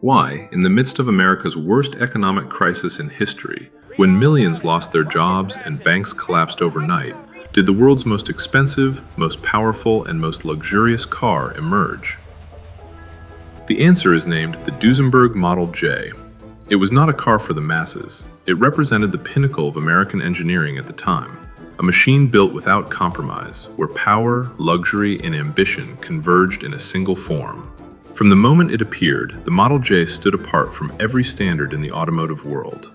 Why, in the midst of America's worst economic crisis in history, when millions lost their jobs and banks collapsed overnight, did the world's most expensive, most powerful, and most luxurious car emerge? The answer is named the Duesenberg Model J. It was not a car for the masses. It represented the pinnacle of American engineering at the time, a machine built without compromise, where power, luxury, and ambition converged in a single form. From the moment it appeared, the Model J stood apart from every standard in the automotive world.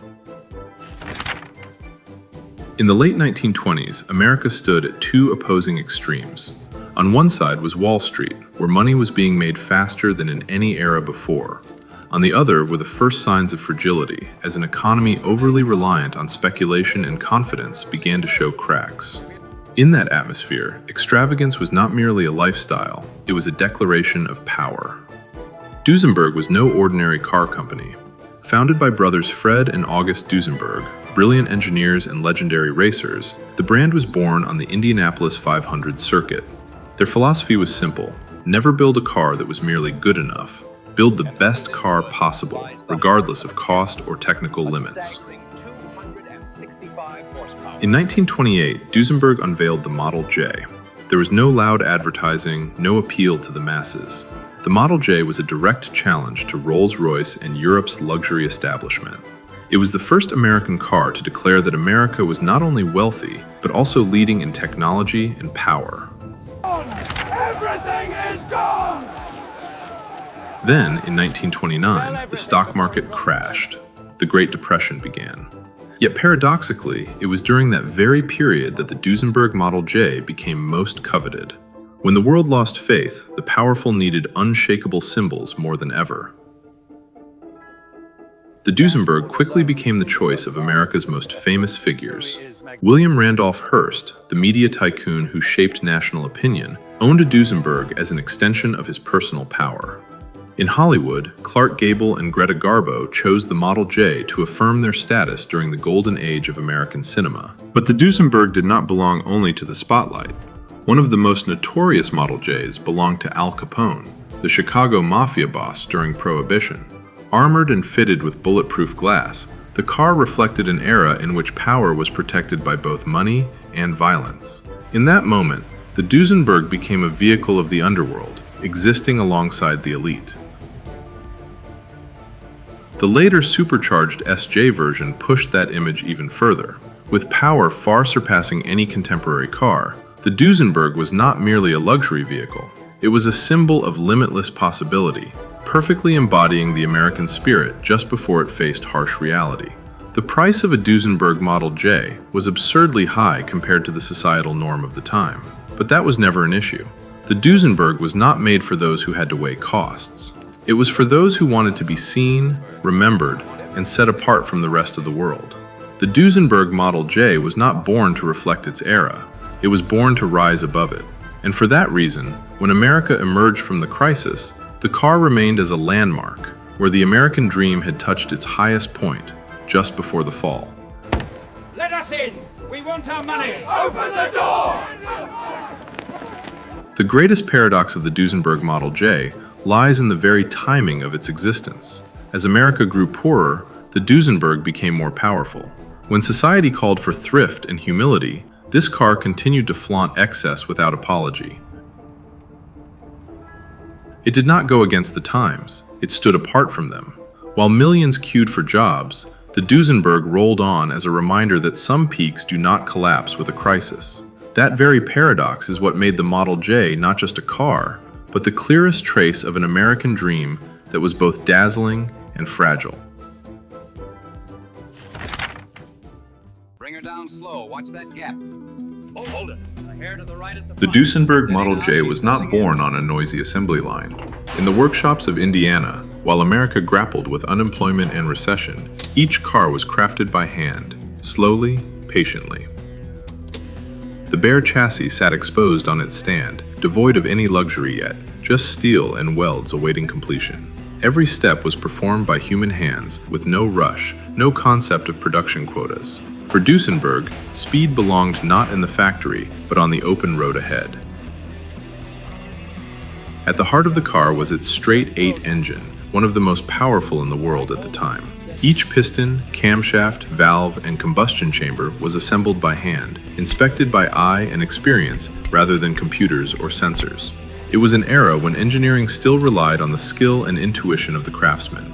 In the late 1920s, America stood at two opposing extremes. On one side was Wall Street, where money was being made faster than in any era before. On the other were the first signs of fragility, as an economy overly reliant on speculation and confidence began to show cracks. In that atmosphere, extravagance was not merely a lifestyle, it was a declaration of power. Duesenberg was no ordinary car company. Founded by brothers Fred and August Duesenberg, brilliant engineers and legendary racers, the brand was born on the Indianapolis 500 circuit. Their philosophy was simple: never build a car that was merely good enough. Build the best car possible, regardless of cost or technical limits. In 1928, Duesenberg unveiled the Model J. There was no loud advertising, no appeal to the masses. The Model J was a direct challenge to Rolls-Royce and Europe's luxury establishment. It was the first American car to declare that America was not only wealthy, but also leading in technology and power. Everything is gone! Then, in 1929, the stock market crashed. The Great Depression began. Yet paradoxically, it was during that very period that the Duesenberg Model J became most coveted. When the world lost faith, the powerful needed unshakable symbols more than ever. The Duesenberg quickly became the choice of America's most famous figures. William Randolph Hearst, the media tycoon who shaped national opinion, owned a Duesenberg as an extension of his personal power. In Hollywood, Clark Gable and Greta Garbo chose the Model J to affirm their status during the golden age of American cinema. But the Duesenberg did not belong only to the spotlight. One of the most notorious Model Js belonged to Al Capone, the Chicago mafia boss during Prohibition. Armored and fitted with bulletproof glass, the car reflected an era in which power was protected by both money and violence. In that moment, the Duesenberg became a vehicle of the underworld, existing alongside the elite. The later supercharged SJ version pushed that image even further. With power far surpassing any contemporary car, the Duesenberg was not merely a luxury vehicle. It was a symbol of limitless possibility, perfectly embodying the American spirit just before it faced harsh reality. The price of a Duesenberg Model J was absurdly high compared to the societal norm of the time, but that was never an issue. The Duesenberg was not made for those who had to weigh costs. It was for those who wanted to be seen, remembered, and set apart from the rest of the world. The Duesenberg Model J was not born to reflect its era. It was born to rise above it. And for that reason, when America emerged from the crisis, the car remained as a landmark, where the American dream had touched its highest point, just before the fall. Let us in! We want our money! Open the door! The greatest paradox of the Duesenberg Model J lies in the very timing of its existence. As America grew poorer, the Duesenberg became more powerful. When society called for thrift and humility, this car continued to flaunt excess without apology. It did not go against the times, it stood apart from them. While millions queued for jobs, the Duesenberg rolled on as a reminder that some peaks do not collapse with a crisis. That very paradox is what made the Model J not just a car, but the clearest trace of an American dream that was both dazzling and fragile. Bring her down slow. Watch that gap. Oh, hold it. A hair to the right at the The Duesenberg Model J was not born on a noisy assembly line. In the workshops of Indiana, while America grappled with unemployment and recession, each car was crafted by hand, slowly, patiently. The bare chassis sat exposed on its stand, devoid of any luxury yet, just steel and welds awaiting completion. Every step was performed by human hands, with no rush, no concept of production quotas. For Duesenberg, speed belonged not in the factory, but on the open road ahead. At the heart of the car was its straight-8 engine, one of the most powerful in the world at the time. Each piston, camshaft, valve, and combustion chamber was assembled by hand, inspected by eye and experience rather than computers or sensors. It was an era when engineering still relied on the skill and intuition of the craftsman.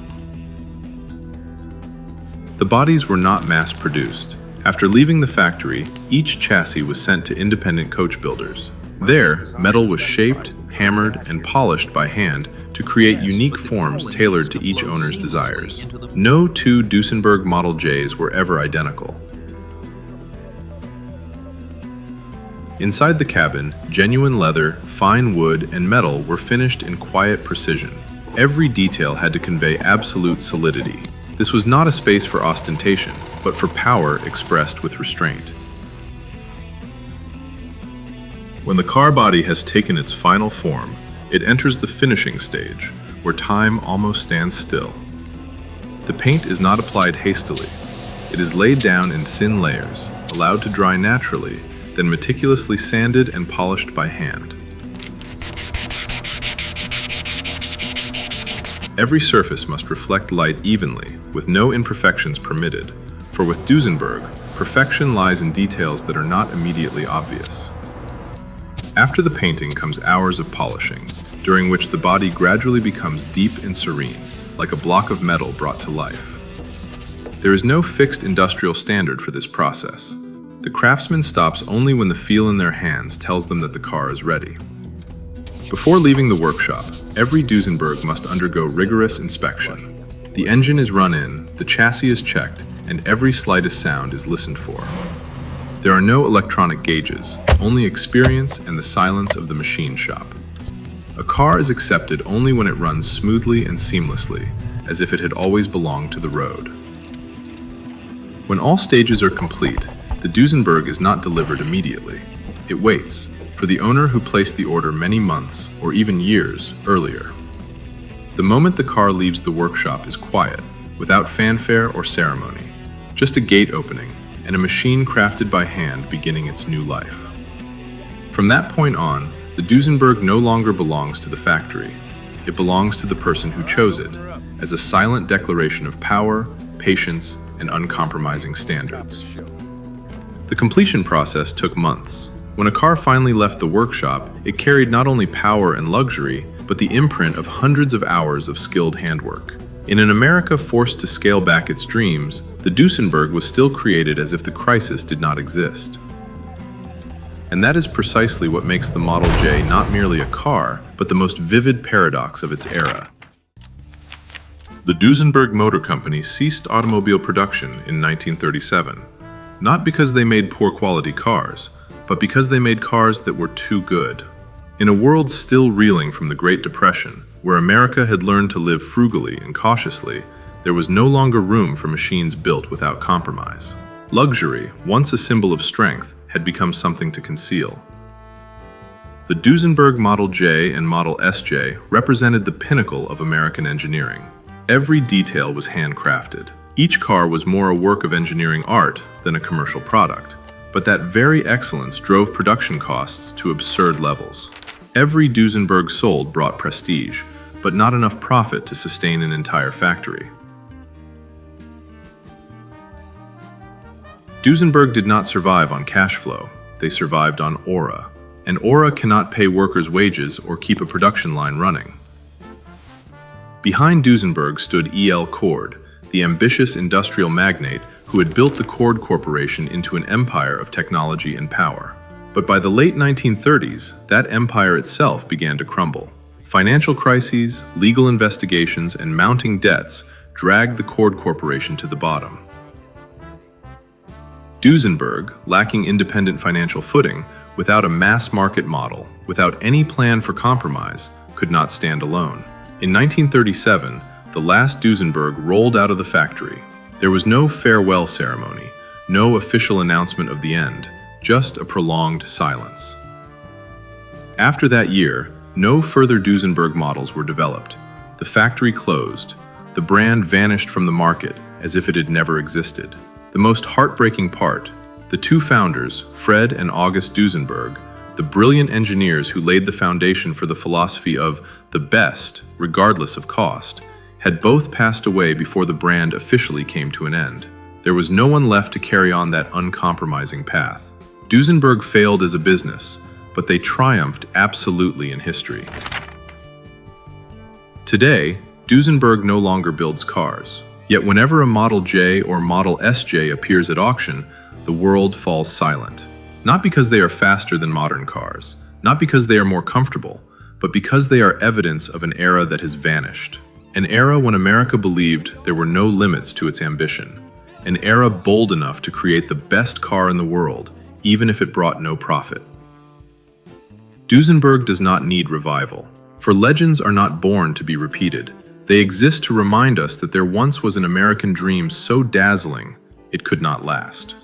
The bodies were not mass-produced. After leaving the factory, each chassis was sent to independent coach builders. There, metal was shaped, hammered, and polished by hand to create unique forms tailored to each owner's desires. No two Duesenberg Model Js were ever identical. Inside the cabin, genuine leather, fine wood, and metal were finished in quiet precision. Every detail had to convey absolute solidity. This was not a space for ostentation, but for power expressed with restraint. When the car body has taken its final form, it enters the finishing stage, where time almost stands still. The paint is not applied hastily. It is laid down in thin layers, allowed to dry naturally, then meticulously sanded and polished by hand. Every surface must reflect light evenly, with no imperfections permitted, for with Duesenberg, perfection lies in details that are not immediately obvious. After the painting comes hours of polishing, during which the body gradually becomes deep and serene, like a block of metal brought to life. There is no fixed industrial standard for this process. The craftsman stops only when the feel in their hands tells them that the car is ready. Before leaving the workshop, every Duesenberg must undergo rigorous inspection. The engine is run in, the chassis is checked, and every slightest sound is listened for. There are no electronic gauges, only experience and the silence of the machine shop. A car is accepted only when it runs smoothly and seamlessly, as if it had always belonged to the road. When all stages are complete, the Duesenberg is not delivered immediately. It waits for the owner who placed the order many months or even years earlier. The moment the car leaves the workshop is quiet, without fanfare or ceremony, just a gate opening and a machine crafted by hand beginning its new life. From that point on, the Duesenberg no longer belongs to the factory. It belongs to the person who chose it, as a silent declaration of power, patience, and uncompromising standards. The completion process took months. When a car finally left the workshop, it carried not only power and luxury, but the imprint of hundreds of hours of skilled handwork. In an America forced to scale back its dreams, the Duesenberg was still created as if the crisis did not exist. And that is precisely what makes the Model J not merely a car, but the most vivid paradox of its era. The Duesenberg Motor Company ceased automobile production in 1937, not because they made poor quality cars, but because they made cars that were too good. In a world still reeling from the Great Depression, where America had learned to live frugally and cautiously, there was no longer room for machines built without compromise. Luxury, once a symbol of strength, had become something to conceal. The Duesenberg Model J and Model SJ represented the pinnacle of American engineering. Every detail was handcrafted. Each car was more a work of engineering art than a commercial product, but that very excellence drove production costs to absurd levels. Every Duesenberg sold brought prestige, but not enough profit to sustain an entire factory. Duesenberg did not survive on cash flow, they survived on aura. And aura cannot pay workers' wages or keep a production line running. Behind Duesenberg stood E.L. Cord, the ambitious industrial magnate who had built the Cord Corporation into an empire of technology and power. But by the late 1930s, that empire itself began to crumble. Financial crises, legal investigations, and mounting debts dragged the Cord Corporation to the bottom. Duesenberg, lacking independent financial footing, without a mass-market model, without any plan for compromise, could not stand alone. In 1937, the last Duesenberg rolled out of the factory. There was no farewell ceremony, no official announcement of the end, just a prolonged silence. After that year, no further Duesenberg models were developed. The factory closed. The brand vanished from the market as if it had never existed. The most heartbreaking part, the two founders, Fred and August Duesenberg, the brilliant engineers who laid the foundation for the philosophy of the best, regardless of cost, had both passed away before the brand officially came to an end. There was no one left to carry on that uncompromising path. Duesenberg failed as a business, but they triumphed absolutely in history. Today, Duesenberg no longer builds cars. Yet whenever a Model J or Model SJ appears at auction, the world falls silent. Not because they are faster than modern cars, not because they are more comfortable, but because they are evidence of an era that has vanished. An era when America believed there were no limits to its ambition. An era bold enough to create the best car in the world, even if it brought no profit. Duesenberg does not need revival, for legends are not born to be repeated. They exist to remind us that there once was an American dream so dazzling, it could not last.